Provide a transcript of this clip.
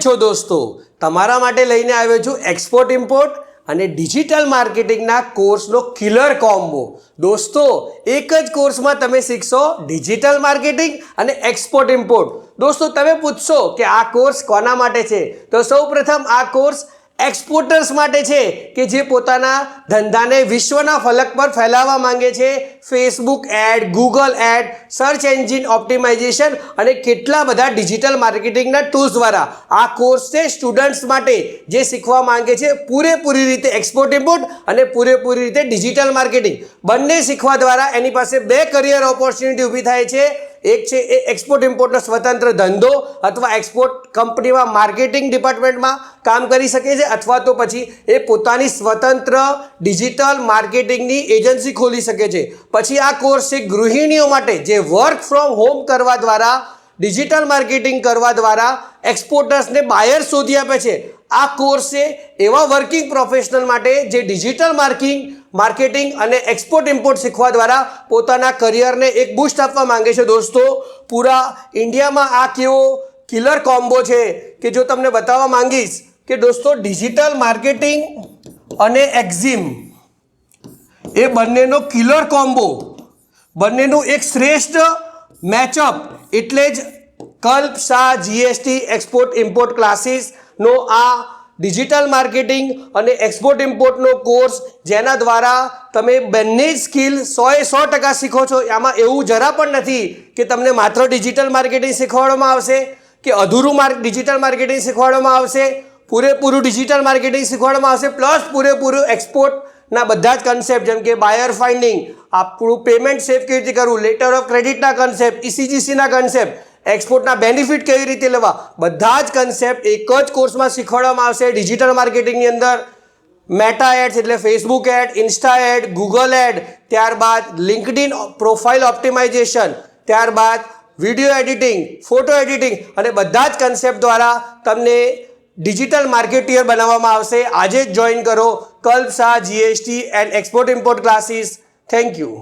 છો દોસ્તો? તમારા માટે લઈને આવ્યો છું એક્સપોર્ટ ઇમ્પોર્ટ અને ડિજિટલ માર્કેટિંગના કોર્સનો કિલર કોમ્બો. દોસ્તો, એક જ કોર્સમાં તમે શીખશો ડિજિટલ માર્કેટિંગ અને એક્સપોર્ટ ઇમ્પોર્ટ. દોસ્તો, તમે પૂછશો કે આ કોર્સ કોના માટે છે? તો સૌપ્રથમ આ કોર્સ એક્સપોર્ટર્સ માટે છે કે જે પોતાના ધંધાને વિશ્વના ફલક પર ફેલાવવા માંગે છે. Facebook ad, Google ad, search engine optimisation અને કેટલા બધા ડિજિટલ માર્કેટિંગના ટૂલ્સ દ્વારા આ કોર્સ છે સ્ટુડન્ટ્સ માટે જે શીખવા માંગે છે પૂરેપૂરી રીતે એક્સપોર્ટ ઇમ્પોર્ટ અને પૂરેપૂરી રીતે ડિજિટલ માર્કેટિંગ. બંને શીખવા દ્વારા એની પાસે બે કરિયર ઓપોર્ચ્યુનિટી ઊભી થાય છે. એક છે એ એક્સપોર્ટ ઇમ્પોર્ટનો સ્વતંત્ર ધંધો અથવા એક્સપોર્ટ કંપનીમાં માર્કેટિંગ ડિપાર્ટમેન્ટમાં કામ કરી શકે છે, અથવા તો પછી એ પોતાની સ્વતંત્ર ડિજિટલ માર્કેટિંગની એજન્સી ખોલી શકે છે. પછી આ કોર્સ છે ગૃહિણીઓ માટે જે વર્ક ફ્રોમ હોમ કરવા દ્વારા, ડિજિટલ માર્કેટિંગ કરવા દ્વારા એક્સપોર્ટર્સને બાયર શોધી આપે છે. આ કોર્સ છે એવા વર્કિંગ પ્રોફેશનલ માટે જે ડિજિટલ માર્કેટિંગ અને એક્સપોર્ટ ઇમ્પોર્ટ શીખવા દ્વારા પોતાના કરિયરને એક બૂસ્ટ આપવા માંગે છે. દોસ્તો, પૂરા ઇન્ડિયામાં આ કેવો કિલર કોમ્બો છે કે જો તમને બતાવવા માંગીશ કે દોસ્તો ડિજિટલ માર્કેટિંગ અને એક્ઝિમ એ બંનેનો કિલર કોમ્બો, બંનેનું એક શ્રેષ્ઠ મેચઅપ એટલે જ કલ્પ શાહ જીએસટી એક્સપોર્ટ ઇમ્પોર્ટ ક્લાસીસનો આ ડિજિટલ માર્કેટિંગ અને એક્સપોર્ટ ઇમ્પોર્ટનો કોર્સ જેના દ્વારા તમે બંને જ સ્કિલ 100% શીખો છો. આમાં એવું જરા પણ નથી કે તમને માત્ર ડિજિટલ માર્કેટિંગ શીખવાડવામાં આવશે કે અધૂરું ડિજિટલ માર્કેટિંગ શીખવાડવામાં આવશે. પૂરેપૂરું ડિજિટલ માર્કેટિંગ શીખવાડવામાં આવશે પ્લસ પૂરેપૂરું એક્સપોર્ટના બધા જ કન્સેપ્ટ જેમ કે બાયર ફાઇન્ડિંગ, આપણું પેમેન્ટ સેફ કેવી રીતે કરવું, લેટર ઓફ ક્રેડિટના કન્સેપ્ટ, ECGCના કન્સેપ્ટ, એક્સપોર્ટના બેનિફિટ કેવી રીતે લેવા, બધા જ કન્સેપ્ટ એક જ કોર્સમાં શીખવાડવામાં આવશે. ડિજિટલ માર્કેટિંગની અંદર મેટા એડ્સ એટલે Facebook ad, Insta ad, Google ad, ત્યારબાદ લિંક્ડઇન પ્રોફાઇલ ઓપ્ટિમાઇઝેશન, ત્યારબાદ વિડીયો એડિટિંગ, ફોટો એડિટિંગ અને બધા જ કન્સેપ્ટ દ્વારા તમને ડિજિટલ માર્કેટિયર બનાવવામાં આવશે. આજે જ જોઈન કરો Kalp Shah GST and export import classes. Thank you.